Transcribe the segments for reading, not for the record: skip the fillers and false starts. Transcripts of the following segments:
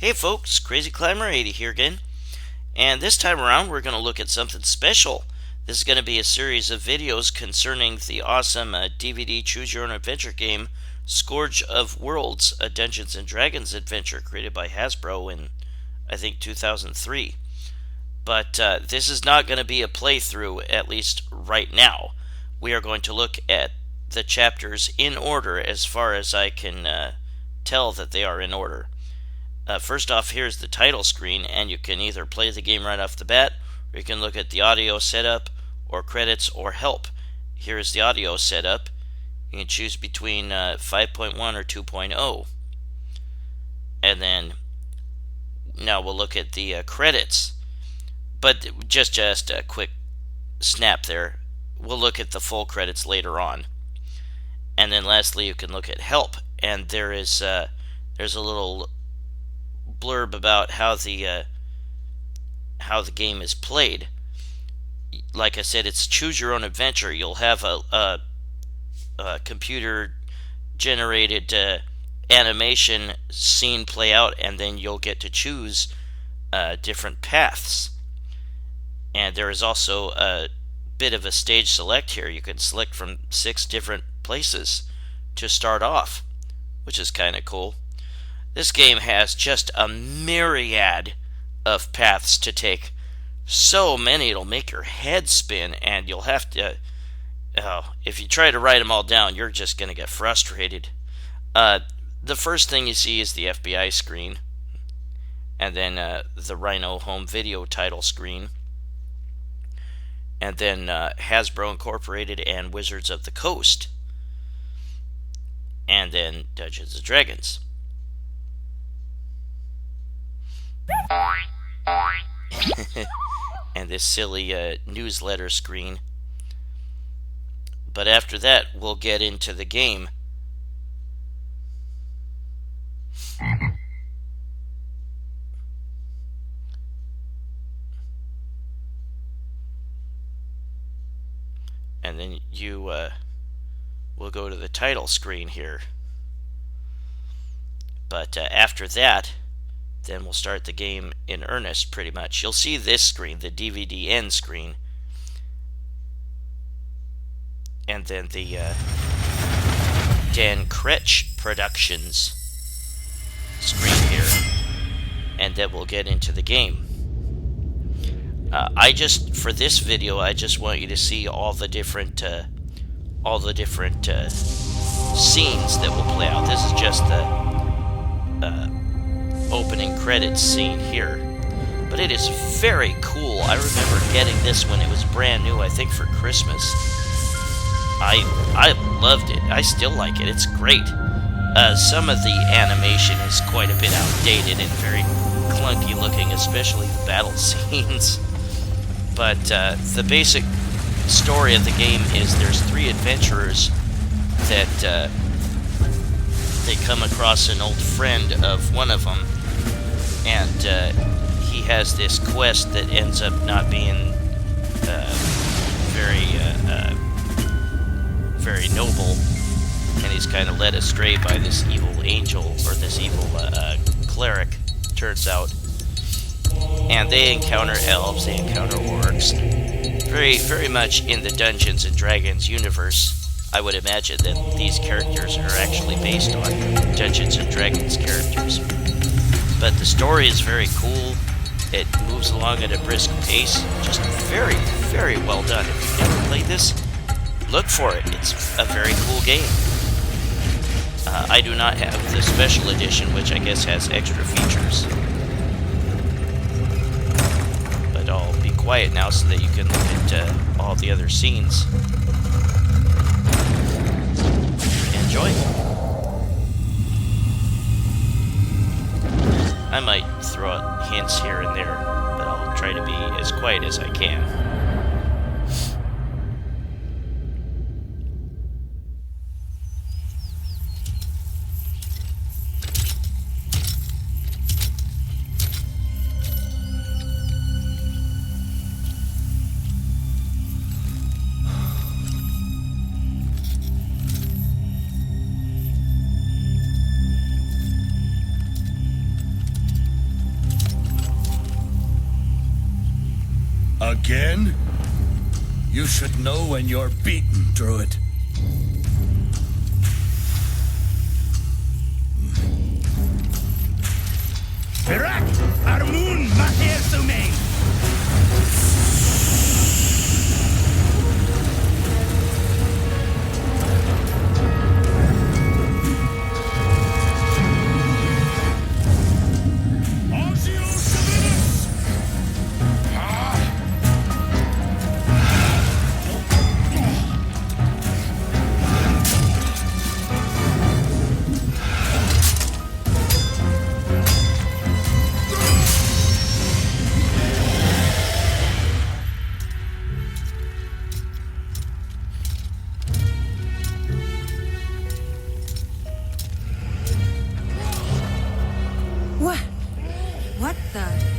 Hey folks, Crazy Climber 80 here again, and this time around we're going to look at something special. This is going to be a series of videos concerning the awesome DVD Choose Your Own Adventure game, Scourge of Worlds, a Dungeons & Dragons adventure created by Hasbro in, I think, 2003. But this is not going to be a playthrough, at least right now. We are going to look at the chapters in order as far as I can tell that they are in order. First off, here's the title screen, and you can either play the game right off the bat, or you can look at the audio setup, or credits, or help. Here's the audio setup. You can choose between 5.1 or 2.0. And then, now we'll look at the credits. But just a quick snap there. We'll look at the full credits later on. And then lastly, you can look at help. And there's a little blurb about how the game is played. Like I said, it's choose your own adventure. You'll have a computer generated animation scene play out, and then you'll get to choose different paths. And there is also a bit of a stage select here. You can select from 6 different places to start off, which is kind of cool. This game has just a myriad of paths to take. So many it'll make your head spin, and you'll have to... if you try to write them all down, you're just going to get frustrated. The first thing you see is the FBI screen, and then the Rhino Home Video title screen, and then Hasbro Incorporated and Wizards of the Coast, and then Dungeons & Dragons. And this silly newsletter screen. But after that, we'll get into the game. And then you will go to the title screen here. But after that, then we'll start the game in earnest, pretty much. You'll see this screen, the DVD end screen, and then the Dan Kretsch Productions screen here, and then we'll get into the game. For this video, I just want you to see all the different scenes that will play out. This is just the opening credits scene here, but it is very cool. I remember getting this when it was brand new, I think for Christmas. I loved it. I still like it. It's great. Some of the animation is quite a bit outdated and very clunky looking, especially the battle scenes. But the basic story of the game is there's 3 adventurers that they come across an old friend of one of them, and he has this quest that ends up not being very noble, and he's kind of led astray by this evil angel, or this evil cleric, turns out. And they encounter elves, they encounter orcs. Very much in the Dungeons & Dragons universe. I would imagine that these characters are actually based on Dungeons & Dragons characters. But the story is very cool. It moves along at a brisk pace. Just very, very well done. If you've never played this, look for it. It's a very cool game. I do not have the special edition, which I guess has extra features. But I'll be quiet now so that you can look at all the other scenes. Enjoy. I might throw out hints here and there, but I'll try to be as quiet as I can. Again? You should know when you're beaten, Druid. Virak, Armun, Mahir Sumain. What the?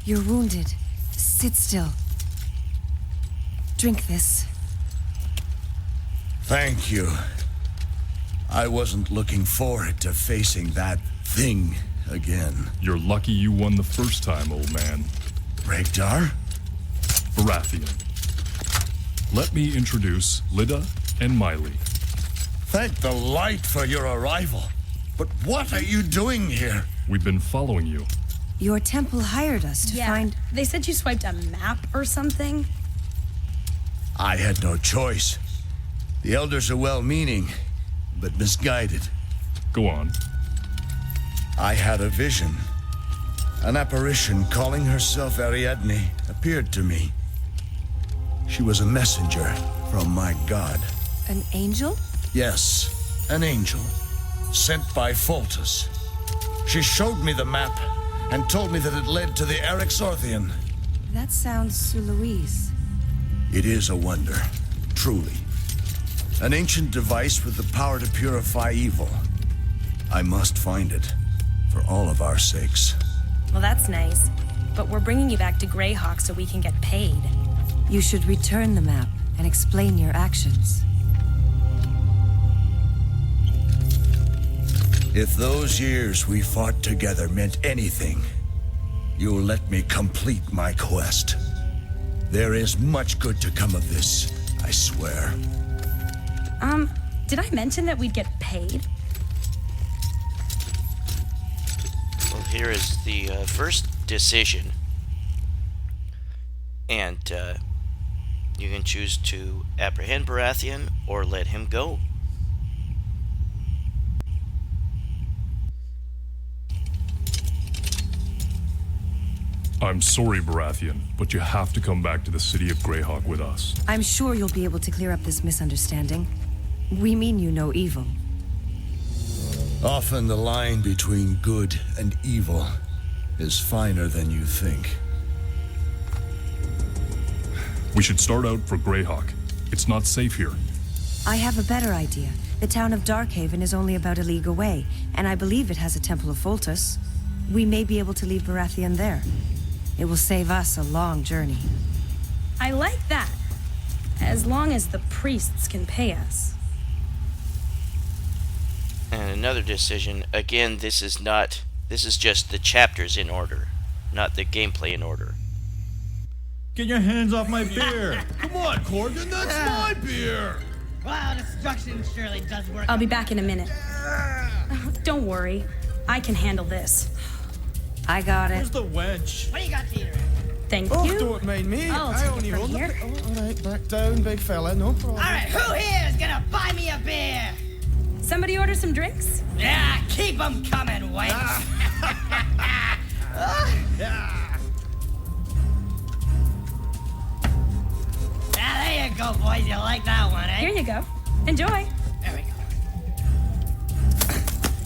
You're wounded. Sit still. Drink this. Thank you. I wasn't looking forward to facing that thing again. You're lucky you won the first time, old man. Regdar? Baratheon. Let me introduce Lida and Miley. Thank the light for your arrival. But what are you doing here? We've been following you. Your temple hired us to find... They said you swiped a map or something. I had no choice. The elders are well-meaning, but misguided. Go on. I had a vision. An apparition calling herself Ariadne appeared to me. She was a messenger from my god. An angel? Yes, an angel. Sent by Foltest. She showed me the map and told me that it led to the Erexorthian. That sounds Louise. It is a wonder, truly. An ancient device with the power to purify evil. I must find it, for all of our sakes. Well, that's nice. But we're bringing you back to Greyhawk so we can get paid. You should return the map and explain your actions. If those years we fought together meant anything, you'll let me complete my quest. There is much good to come of this, I swear. Did I mention that we'd get paid? Well, here is the first decision. And you can choose to apprehend Baratheon or let him go. I'm sorry, Baratheon, but you have to come back to the city of Greyhawk with us. I'm sure you'll be able to clear up this misunderstanding. We mean you no evil. Often the line between good and evil is finer than you think. We should start out for Greyhawk. It's not safe here. I have a better idea. The town of Darkhaven is only about a league away, and I believe it has a Temple of Foltest. We may be able to leave Baratheon there. It will save us a long journey. I like that. As long as the priests can pay us. And another decision. Again, this is This is just the chapters in order, not the gameplay in order. Get your hands off my beer! Come on, Corgan, that's my beer! Wow, destruction surely does work. I'll be back in a minute. Don't worry. I can handle this. I got it. Where's the wench? What do you got to eat? Thank Oh, you. don't mind me. I'll I take only it from rolled the here. Oh, all right, back down, big fella. No problem. All right, who here is gonna buy me a beer? Somebody order some drinks? Yeah, keep them coming, wench. Ah, there you go, boys. You like that one, eh? Here you go. Enjoy. There we go.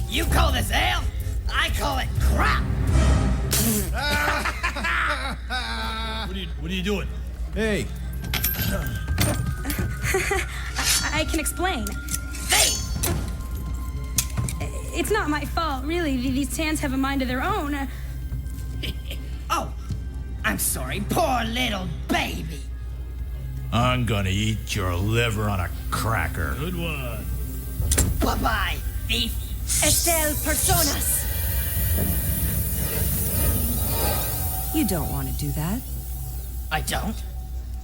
You call this ale? I call it crap. What are you doing? Hey, I can explain. Hey, It's not my fault, really. These tans have a mind of their own. oh, I'm sorry. Poor little baby. I'm gonna eat your liver on a cracker. Good one. Bye-bye, thief. Estel Personas. You don't want to do that. I don't.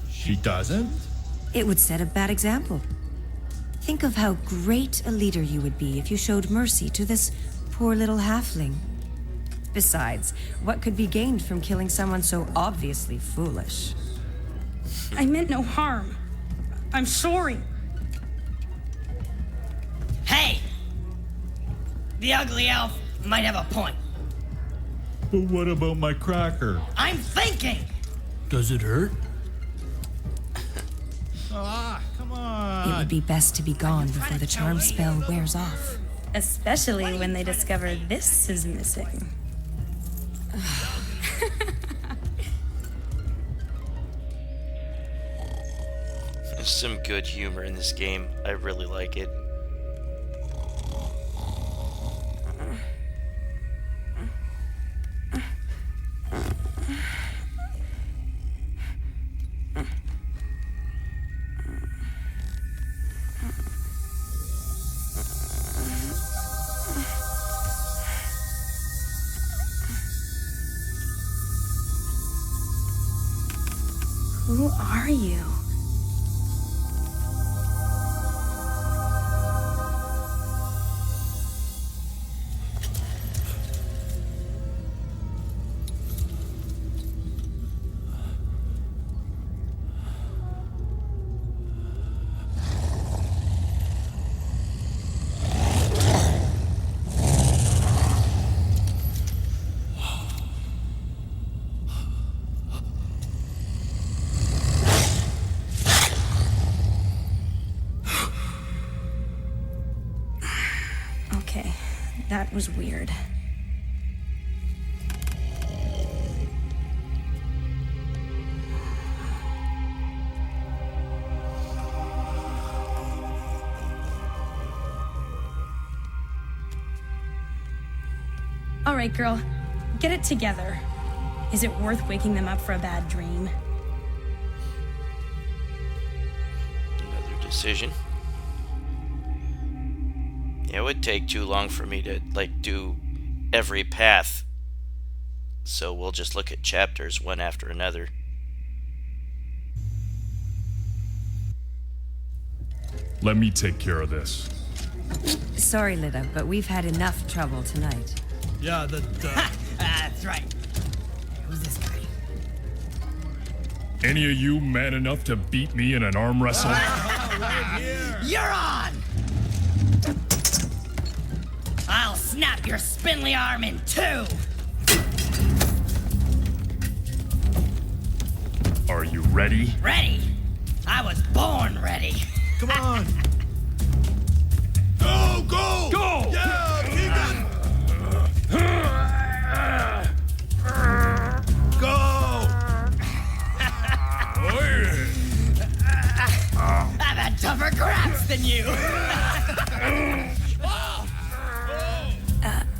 She doesn't? It would set a bad example. Think of how great a leader you would be if you showed mercy to this poor little halfling. Besides, what could be gained from killing someone so obviously foolish? I meant no harm. I'm sorry. Hey, the ugly elf might have a point. But what about my cracker? I'm thinking. Does it hurt? Come on. It would be best to be gone before the charm spell wears off. Especially when they discover this is missing. There's some good humor in this game. I really like it. Who are you? Okay, that was weird. All right, girl, get it together. Is it worth waking them up for a bad dream? Another decision. It would take too long for me to, do every path. So we'll just look at chapters one after another. Let me take care of this. Sorry, Lida, but we've had enough trouble tonight. Yeah, That's right. Who's this guy? Any of you man enough to beat me in an arm wrestle? You're on! I'll snap your spindly arm in two! Are you ready? Ready? I was born ready. Come on. Go, go! Go! Yeah, Keegan! Go! I've had tougher craps than you.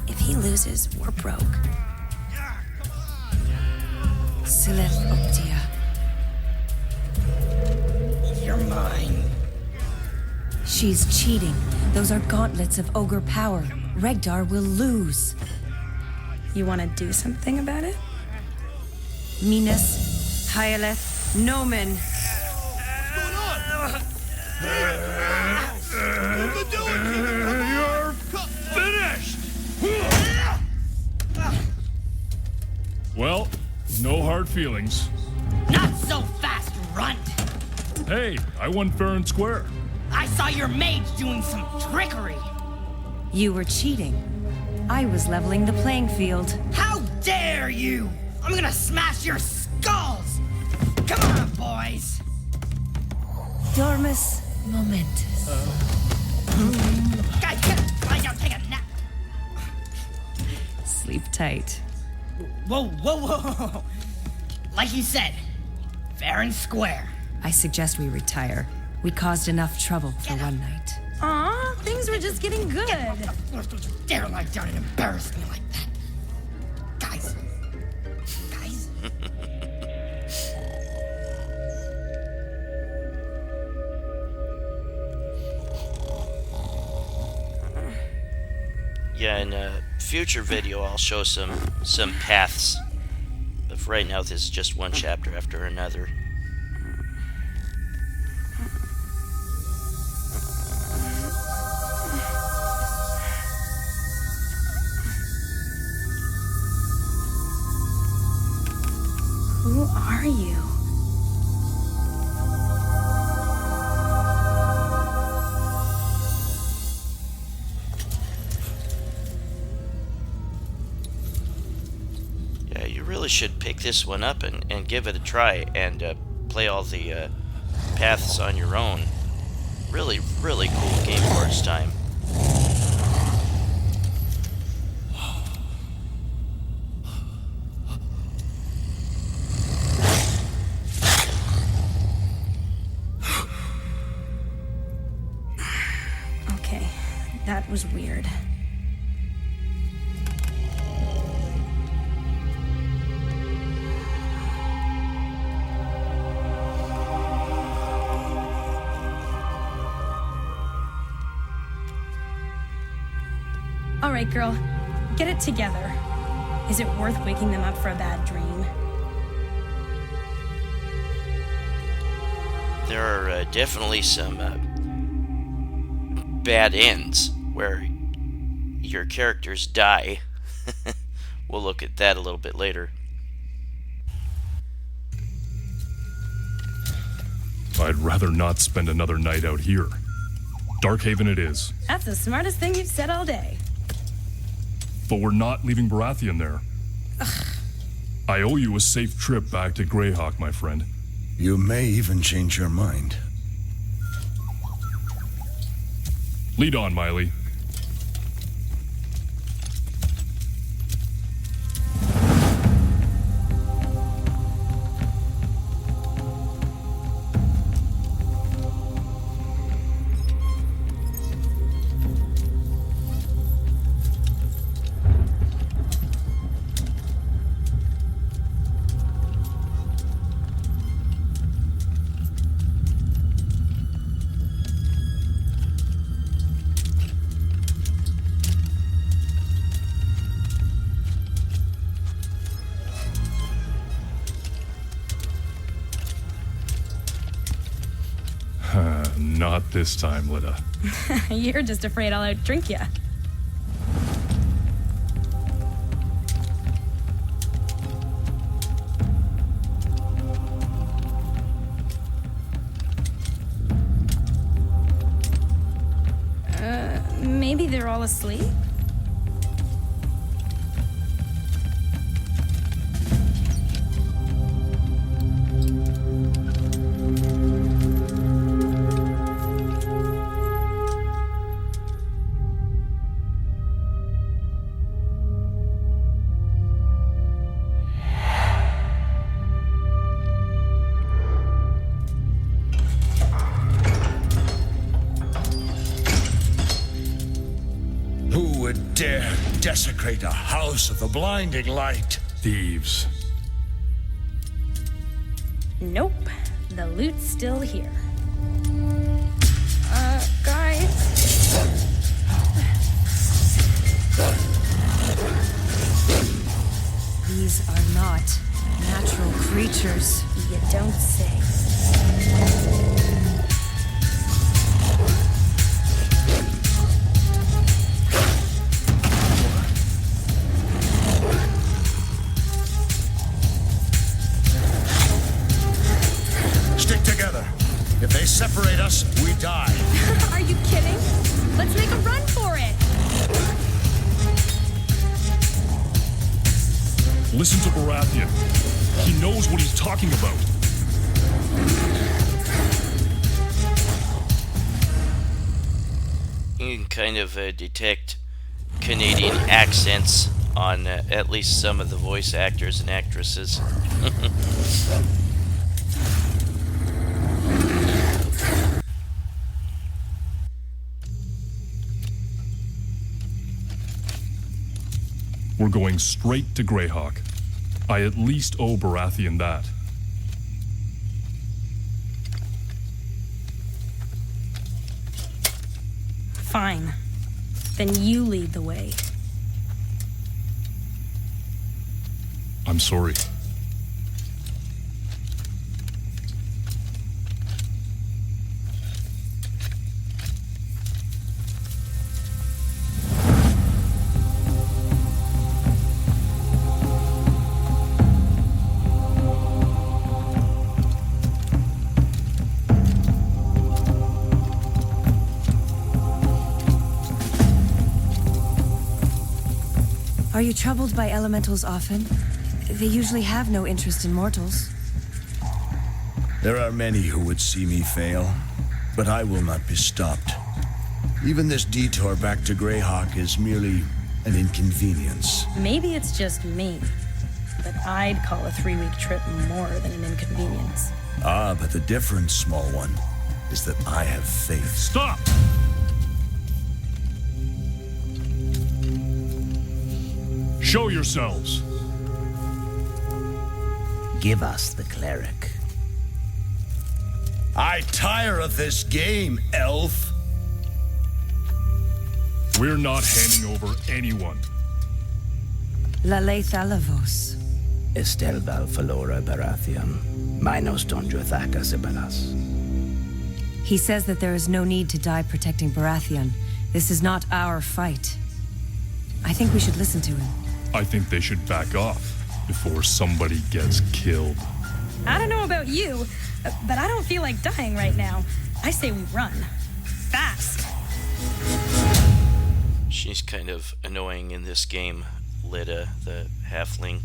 If he loses, we're broke. Sea of Dustier. You're mine. She's cheating. Those are gauntlets of ogre power. Regdar will lose. You want to do something about it? Minas, Hyaleth, Nomen. You're finished! Well, no hard feelings. Not so fast, runt! Hey, I won fair and square. I saw your mage doing some trickery! You were cheating. I was leveling the playing field. How dare you! I'm gonna smash your skulls! Come on, boys! Dormus Momentus. Guys, get lie down, take a nap! Sleep tight. Whoa, whoa, whoa, whoa! Like you said, fair and square. I suggest we retire. We caused enough trouble for one night. Aw, things were just getting good. Don't you dare lie down and embarrass me like that. Guys. Guys. Yeah, in a future video I'll show some paths. But for right now, this is just one chapter after another. Who are you? Yeah, you really should pick this one up and give it a try and play all the paths on your own. Really, really cool game for its time. Okay, that was weird. All right, girl, get it together. Is it worth waking them up for a bad dream? There are definitely some bad ends where your characters die. We'll look at that a little bit later. I'd rather not spend another night out here. Darkhaven it is. That's the smartest thing you've said all day. But we're not leaving Baratheon there. I owe you a safe trip back to Greyhawk, my friend. You may even change your mind. Lead on, Miley. Not this time, Lita. You're just afraid I'll outdrink you. Maybe they're all asleep? Who would dare desecrate a house of the blinding light? Thieves. Nope. The loot's still here. Guys. not. Natural creatures. You don't say. Stick together. If they separate us, we die. Are you kidding? Let's make a run for it. Listen to Baratheon. He knows what he's talking about. You can kind of detect Canadian accents on at least some of the voice actors and actresses. We're going straight to Greyhawk. I at least owe Baratheon that. Fine. Then you lead the way. I'm sorry. Are you troubled by elementals often? They usually have no interest in mortals. There are many who would see me fail, but I will not be stopped. Even this detour back to Greyhawk is merely an inconvenience. Maybe it's just me, but I'd call a 3-week trip more than an inconvenience. Ah, but the difference, small one, is that I have faith. Stop! Show yourselves! Give us the cleric. I tire of this game, elf. We're not handing over anyone. La ley Thalavos. Estelval Falora Baratheon. Minos Dondrathaka Sibalas. He says that there is no need to die protecting Baratheon. This is not our fight. I think we should listen to him. I think they should back off before somebody gets killed. I don't know about you, but I don't feel like dying right now. I say we run. Fast. She's kind of annoying in this game, Lita, the halfling.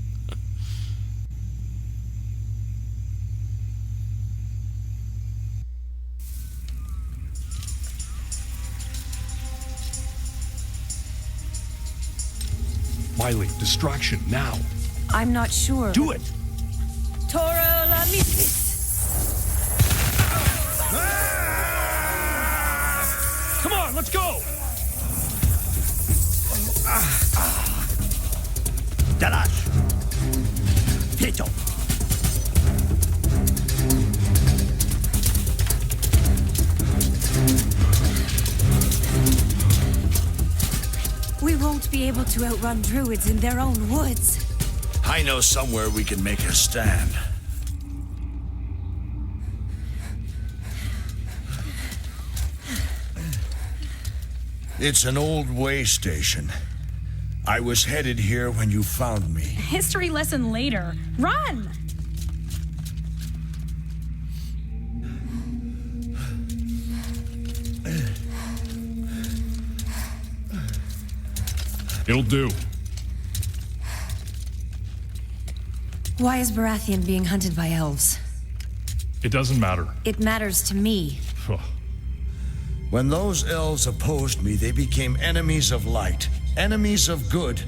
Miley, distraction, now. I'm not sure. Do it! Toro la misis. Come on, let's go! Dalash! Tito! We won't be able to outrun druids in their own woods. I know somewhere we can make a stand. It's an old way station. I was headed here when you found me. History lesson later. Run! It'll do. Why is Baratheon being hunted by elves? It doesn't matter. It matters to me. When those elves opposed me, they became enemies of light, enemies of good.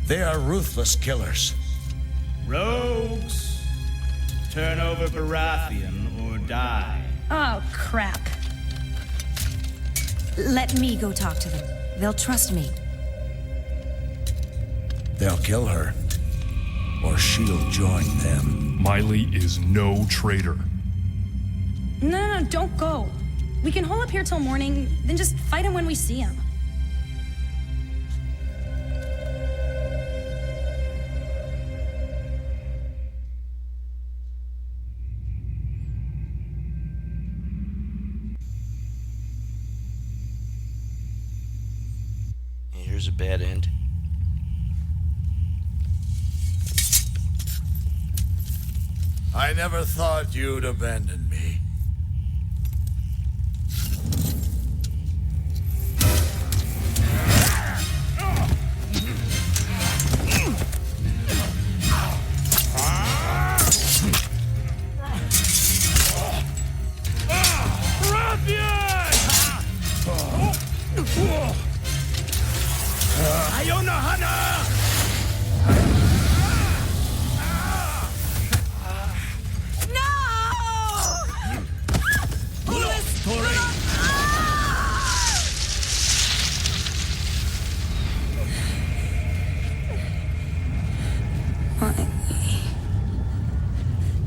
They are ruthless killers. Rogues, turn over Baratheon or die. Oh, crap. Let me go talk to them. They'll trust me. They'll kill her, or she'll join them. Miley is no traitor. No, don't go. We can hole up here till morning, then just fight him when we see him. There's a bad end. I never thought you'd abandon me.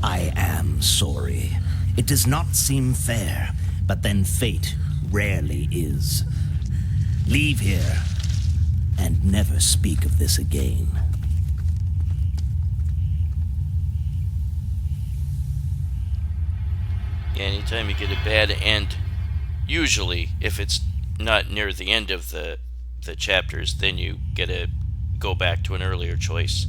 I am sorry. It does not seem fair, but then fate rarely is. Leave here, and never speak of this again. Yeah, anytime you get a bad end, usually, if it's not near the end of the chapters, then you get to go back to an earlier choice.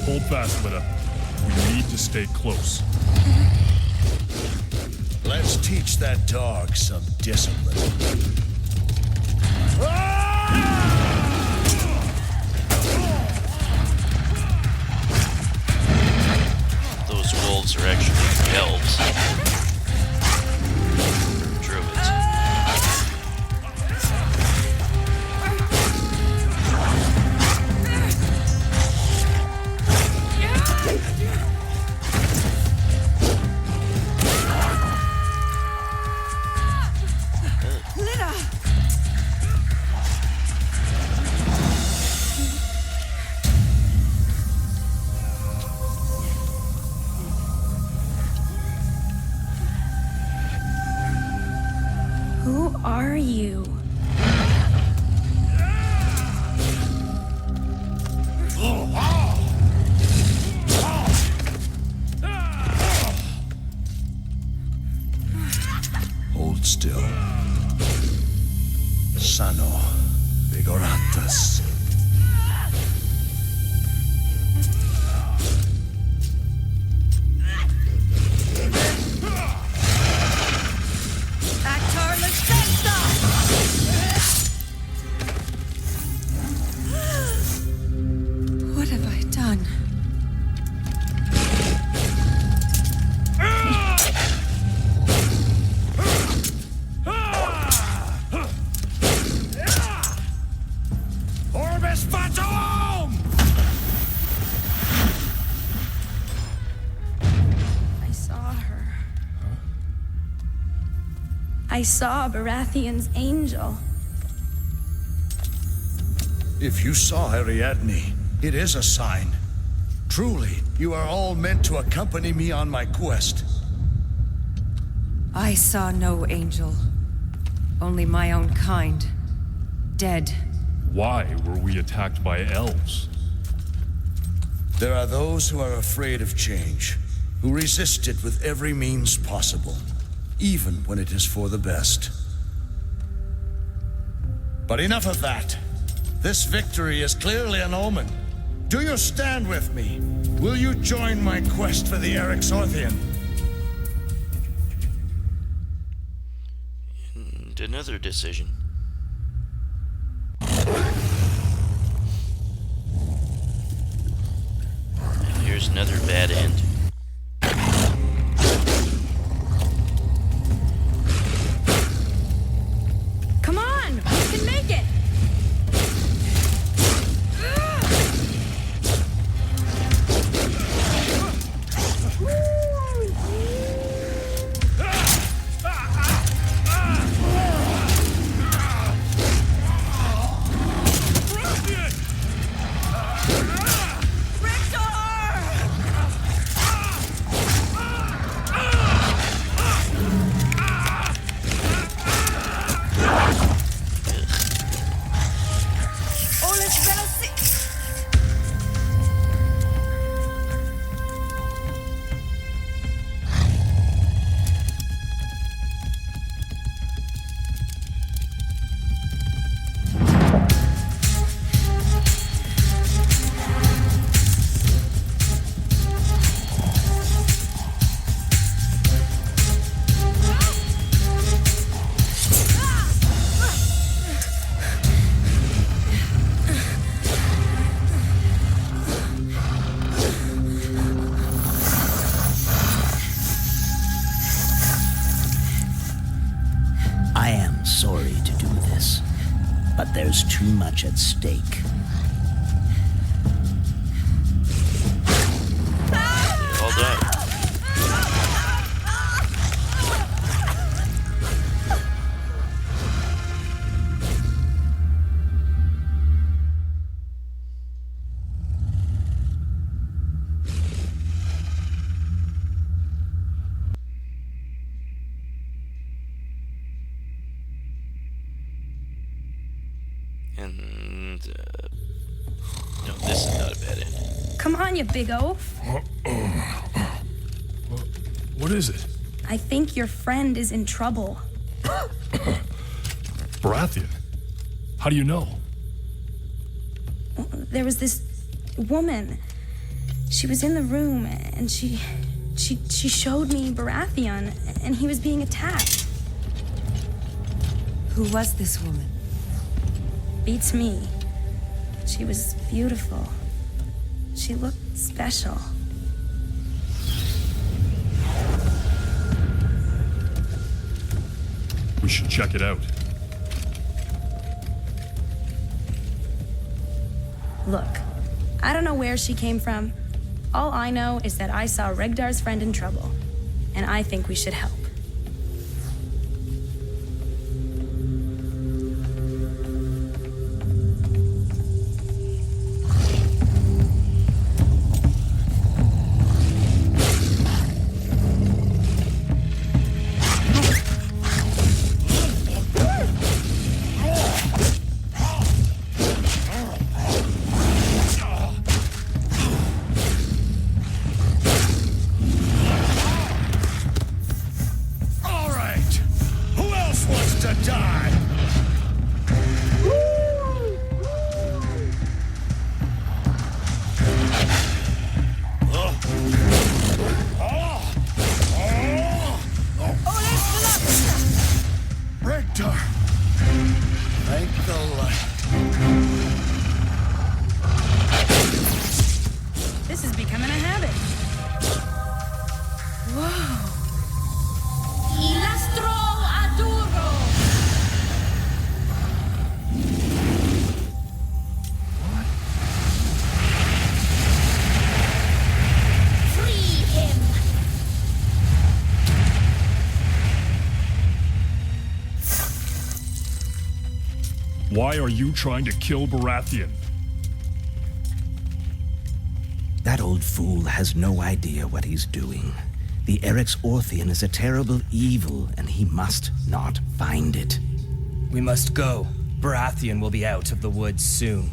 Hold fast, Lita. We need to stay close. Let's teach that dog some discipline. Those wolves are actually elves. Druids. Who are you? Hold still. Sano Vigorantas. What have I done? Orbis Fatum! I saw her. I saw Baratheon's angel. If you saw Ariadne, it is a sign. Truly, you are all meant to accompany me on my quest. I saw no angel. Only my own kind. Dead. Why were we attacked by elves? There are those who are afraid of change, who resist it with every means possible, even when it is for the best. But enough of that. This victory is clearly an omen. Do you stand with me? Will you join my quest for the Erexorthian? And another decision. And here's another bad end. Come on, we can make it. There's too much at stake. All done. And no, this is not a bad ending. Come on, you big oaf. What is it? I think your friend is in trouble. Baratheon? How do you know? There was this woman. She was in the room, and she showed me Baratheon, and he was being attacked. Who was this woman? Beats me. She was beautiful. She looked special. We should check it out. Look, I don't know where she came from. All I know is that I saw Regdar's friend in trouble, and I think we should help. This is becoming a habit. Whoa. Ilastro Aduro! Free him! Why are you trying to kill Baratheon? That old fool has no idea what he's doing. The Eryx Orthian is a terrible evil, and he must not find it. We must go. Baratheon will be out of the woods soon.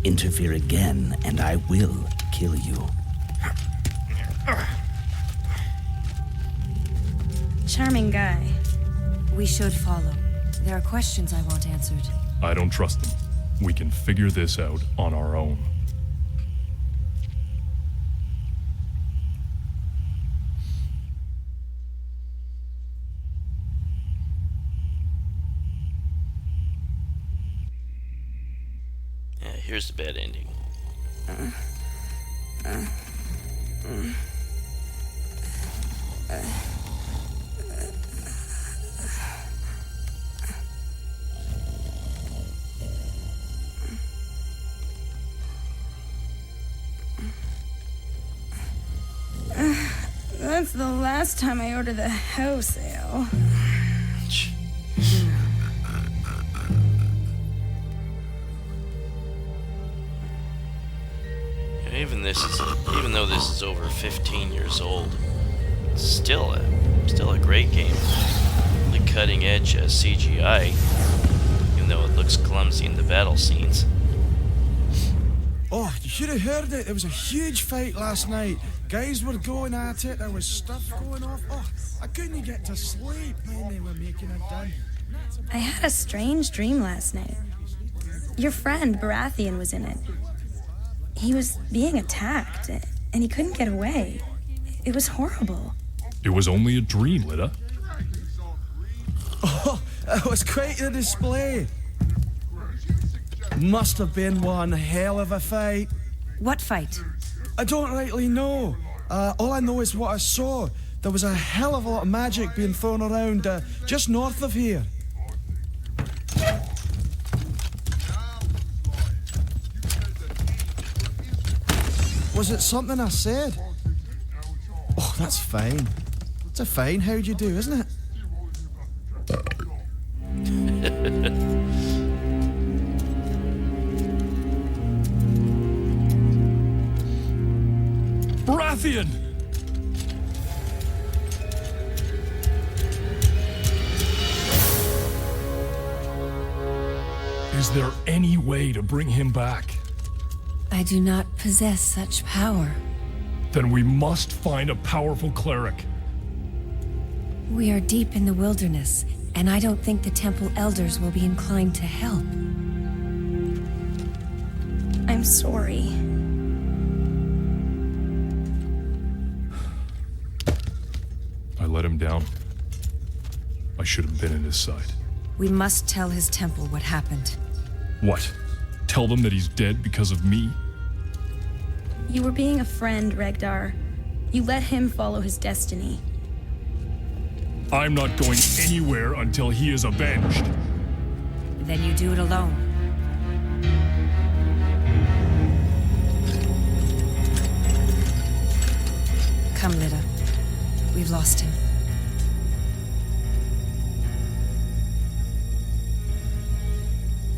Interfere again, and I will kill you. Charming guy. We should follow. There are questions I want answered. I don't trust them. We can figure this out on our own. Yeah, here's the bad ending. That's the last time I order the house ale. Even though this is over 15 years old, it's still a great game. The cutting edge CGI, even though it looks clumsy in the battle scenes. Oh, you should have heard it. There was a huge fight last night. Guys were going at it. There was stuff going off. Oh, I couldn't get to sleep when they were making it done. I had a strange dream last night. Your friend, Baratheon, was in it. He was being attacked, and he couldn't get away. It was horrible. It was only a dream, Lita. Oh, it was quite the display. Must have been one hell of a fight. What fight? I don't rightly know. All I know is what I saw. There was a hell of a lot of magic being thrown around just north of here. Was it something I said? Oh, that's fine. It's a fine how'd you do, isn't it? Baratheon! Is there any way to bring him back? I do not possess such power. Then we must find a powerful cleric. We are deep in the wilderness, and I don't think the temple elders will be inclined to help. I'm sorry. I let him down. I should have been at his side. We must tell his temple what happened. What? Tell them that he's dead because of me? You were being a friend, Regdar. You let him follow his destiny. I'm not going anywhere until he is avenged. Then you do it alone. Come, Lida. We've lost him.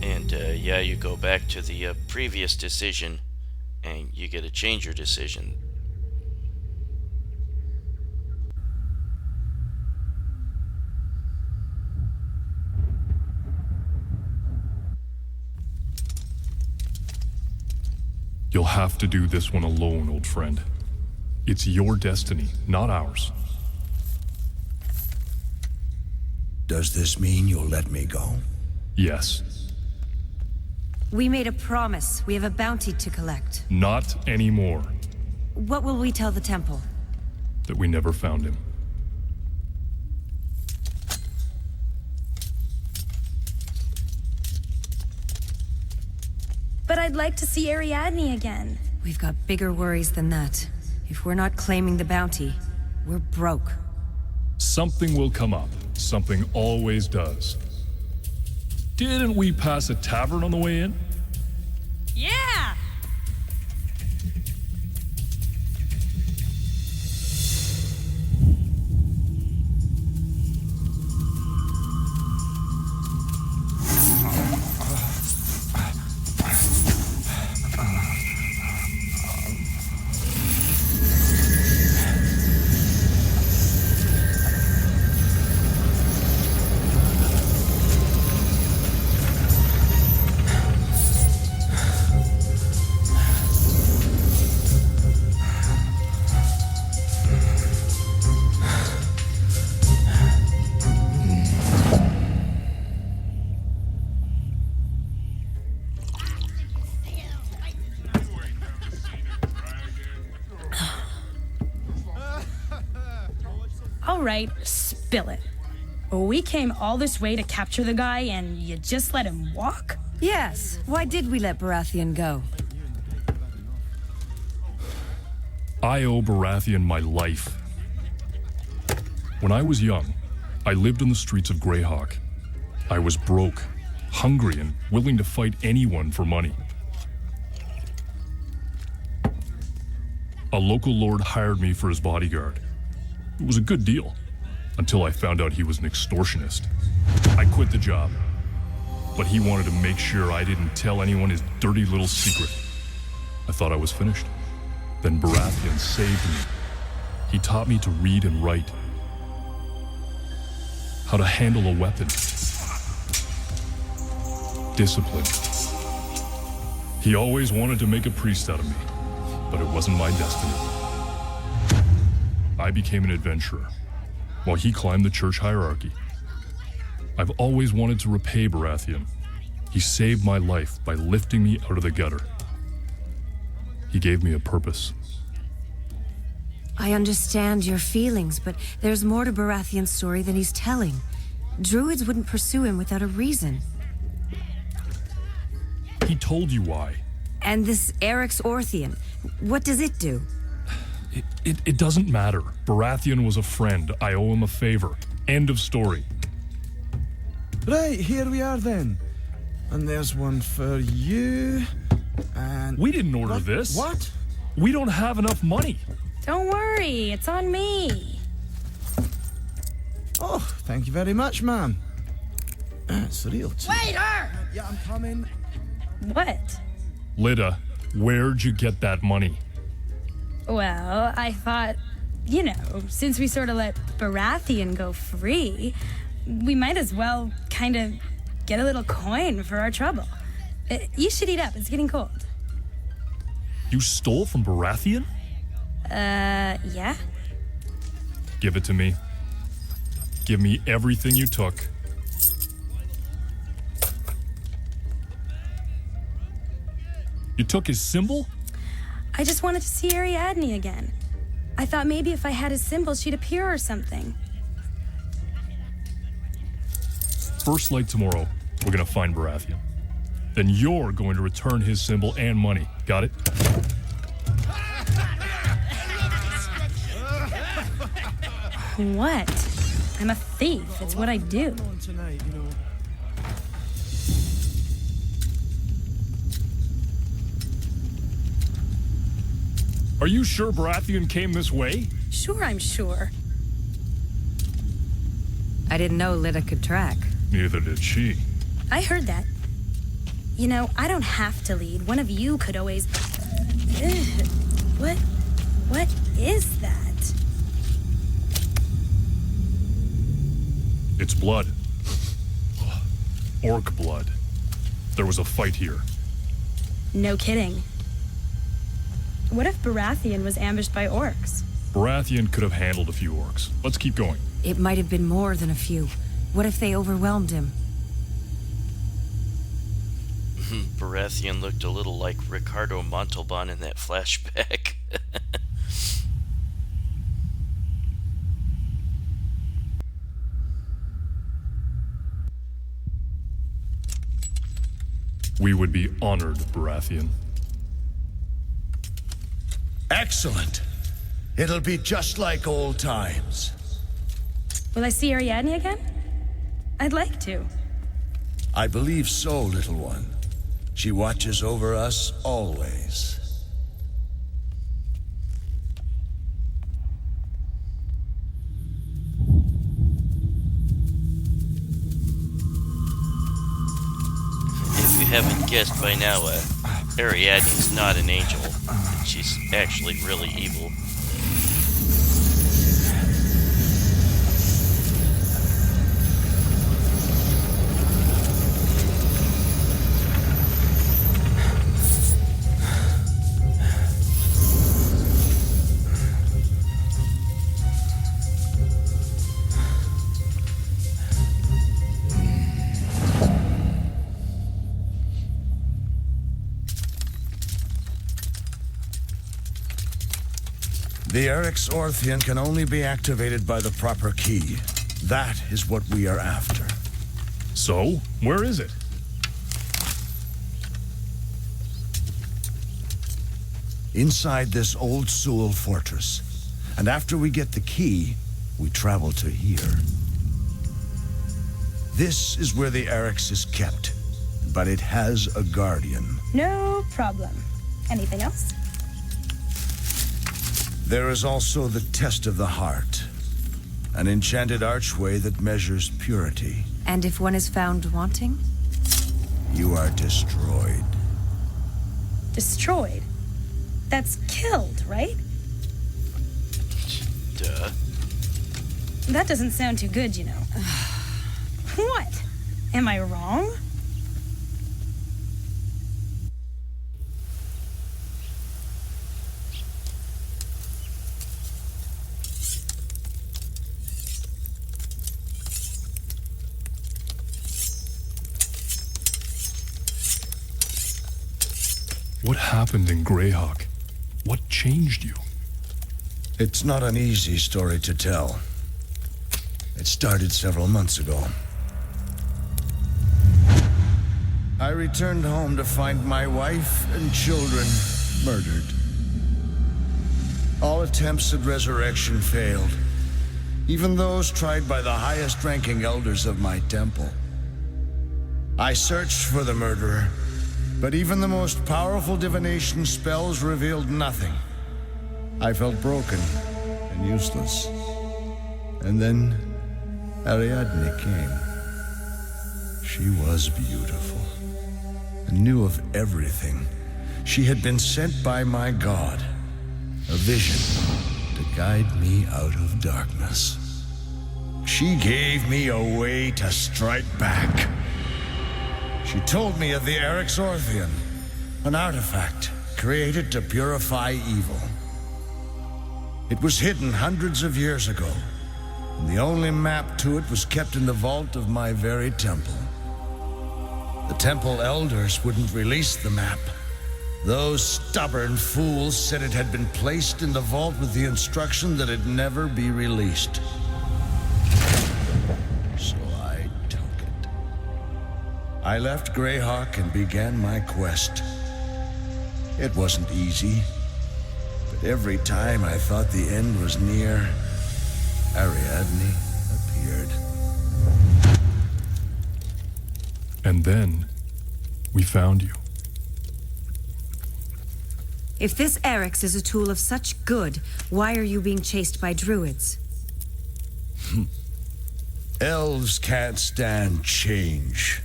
And, yeah, you go back to the previous decision, and you get to change your decision. You'll have to do this one alone, old friend. It's your destiny, not ours. Does this mean you'll let me go? Yes. We made a promise. We have a bounty to collect. Not anymore. What will we tell the temple? That we never found him. But I'd like to see Ariadne again. We've got bigger worries than that. If we're not claiming the bounty, we're broke. Something will come up. Something always does. Didn't we pass a tavern on the way in? Yeah! All right, spill it. We came all this way to capture the guy, and you just let him walk? Yes. Why did we let Baratheon go? I owe Baratheon my life. When I was young, I lived on the streets of Greyhawk. I was broke, hungry, and willing to fight anyone for money. A local lord hired me for his bodyguard. It was a good deal, until I found out he was an extortionist. I quit the job, but he wanted to make sure I didn't tell anyone his dirty little secret. I thought I was finished. Then Baratheon saved me. He taught me to read and write, how to handle a weapon, discipline. He always wanted to make a priest out of me, but it wasn't my destiny. I became an adventurer, while he climbed the church hierarchy. I've always wanted to repay Baratheon. He saved my life by lifting me out of the gutter. He gave me a purpose. I understand your feelings, but there's more to Baratheon's story than he's telling. Druids wouldn't pursue him without a reason. He told you why. And this Eric's Orthian, what does it do? It doesn't matter. Baratheon was a friend. I owe him a favor. End of story. Right, here we are then. And there's one for you. And we didn't order this. What? We don't have enough money. Don't worry, it's on me. Oh, thank you very much, ma'am. It's real tea. Waiter! Yeah, I'm coming. What? Lyda, where'd you get that money? Well, I thought, since we sort of let Baratheon go free, we might as well kind of get a little coin for our trouble. You should eat up, it's getting cold. You stole from Baratheon? Yeah? Give it to me. Give me everything you took. You took his symbol? I just wanted to see Ariadne again. I thought maybe if I had his symbol, she'd appear or something. First light tomorrow, we're gonna find Baratheon. Then you're going to return his symbol and money. Got it? What? I'm a thief. It's what I do. Tonight, Are you sure Baratheon came this way? Sure, I'm sure. I didn't know Lyda could track. Neither did she. I heard that. I don't have to lead. One of you could always... Ugh. What is that? It's blood. Orc blood. There was a fight here. No kidding. What if Baratheon was ambushed by orcs? Baratheon could have handled a few orcs. Let's keep going. It might have been more than a few. What if they overwhelmed him? Baratheon looked a little like Ricardo Montalban in that flashback. We would be honored, Baratheon. Excellent. It'll be just like old times. Will I see Ariadne again? I'd like to. I believe so, little one. She watches over us always. If you haven't guessed by now, Ariadne's not an angel. She's actually really evil. The Eryx Orthian can only be activated by the proper key. That is what we are after. So, where is it? Inside this old Sewell fortress. And after we get the key, we travel to here. This is where the Eryx is kept, but it has a guardian. No problem. Anything else? There is also the test of the heart, an enchanted archway that measures purity. And if one is found wanting? You are destroyed. Destroyed? That's killed, right? Duh. That doesn't sound too good, What? Am I wrong? What happened in Greyhawk? What changed you? It's not an easy story to tell. It started several months ago. I returned home to find my wife and children murdered. All attempts at resurrection failed, even those tried by the highest-ranking elders of my temple. I searched for the murderer, but even the most powerful divination spells revealed nothing. I felt broken and useless. And then Ariadne came. She was beautiful and knew of everything. She had been sent by my God, a vision to guide me out of darkness. She gave me a way to strike back. She told me of the Erexorthian, an artifact created to purify evil. It was hidden hundreds of years ago, and the only map to it was kept in the vault of my very temple. The temple elders wouldn't release the map. Those stubborn fools said it had been placed in the vault with the instruction that it never be released. So I took it. I left Greyhawk and began my quest. It wasn't easy, but every time I thought the end was near, Ariadne appeared. And then, we found you. If this Erex is a tool of such good, why are you being chased by druids? Elves can't stand change.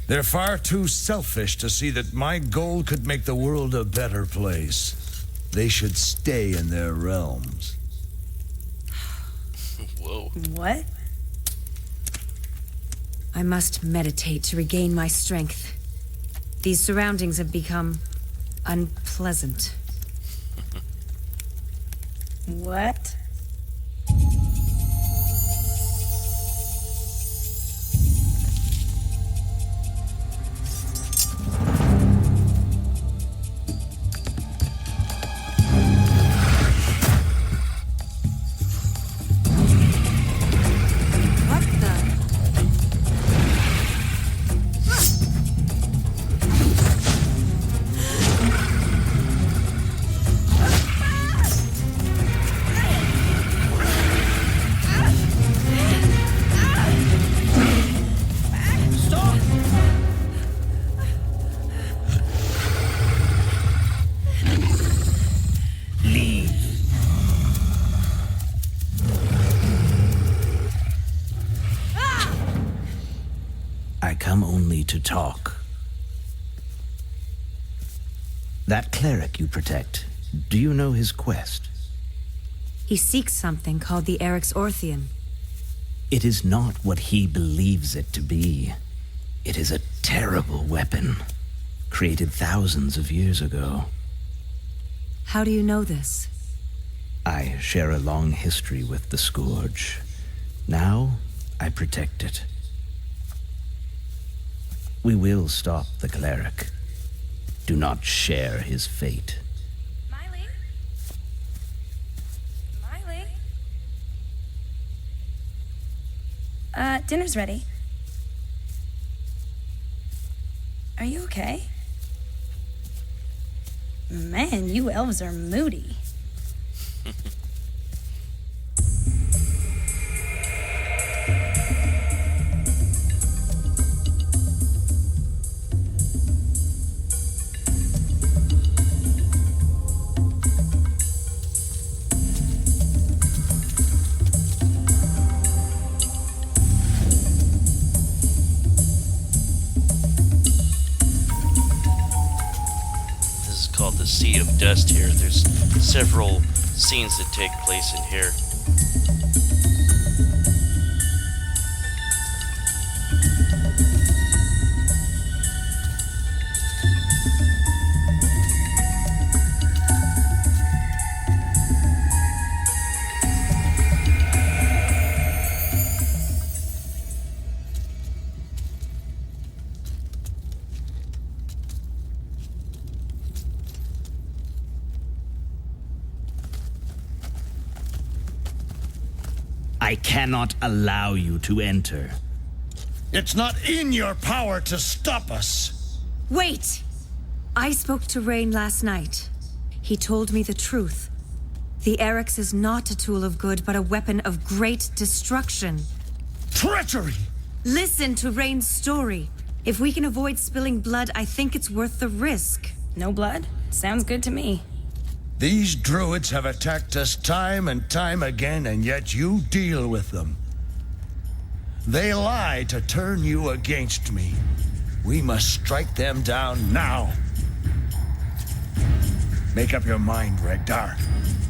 They're far too selfish to see that my goal could make the world a better place. They should stay in their realms. Whoa. What? I must meditate to regain my strength. These surroundings have become unpleasant. What? To talk. That cleric you protect, do you know his quest? He seeks something called the Erexorthian. It is not what he believes it to be. It is a terrible weapon, created thousands of years ago. How do you know this? I share a long history with the Scourge. Now, I protect it. We will stop the cleric. Do not share his fate. Miley? Miley? Dinner's ready. Are you okay? Man, you elves are moody. The Sea of Dustier. There's several scenes that take place in here. I cannot allow you to enter. It's not in your power to stop us. Wait! I spoke to Rain last night. He told me the truth. The Erex is not a tool of good, but a weapon of great destruction. Treachery! Listen to Rain's story. If we can avoid spilling blood, I think it's worth the risk. No blood? Sounds good to me. These druids have attacked us time and time again, and yet you deal with them. They lie to turn you against me. We must strike them down now. Make up your mind, Regdar.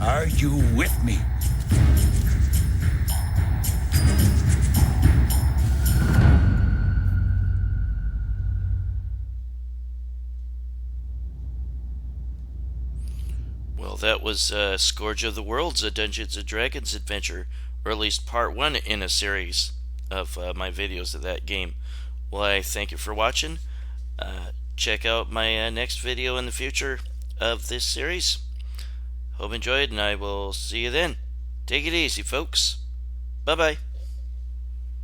Are you with me? Well, that was Scourge of the Worlds, a Dungeons & Dragons adventure, or at least part 1 in a series of my videos of that game. Well, I thank you for watching. Check out my next video in the future of this series. Hope you enjoyed, and I will see you then. Take it easy, folks. Bye-bye.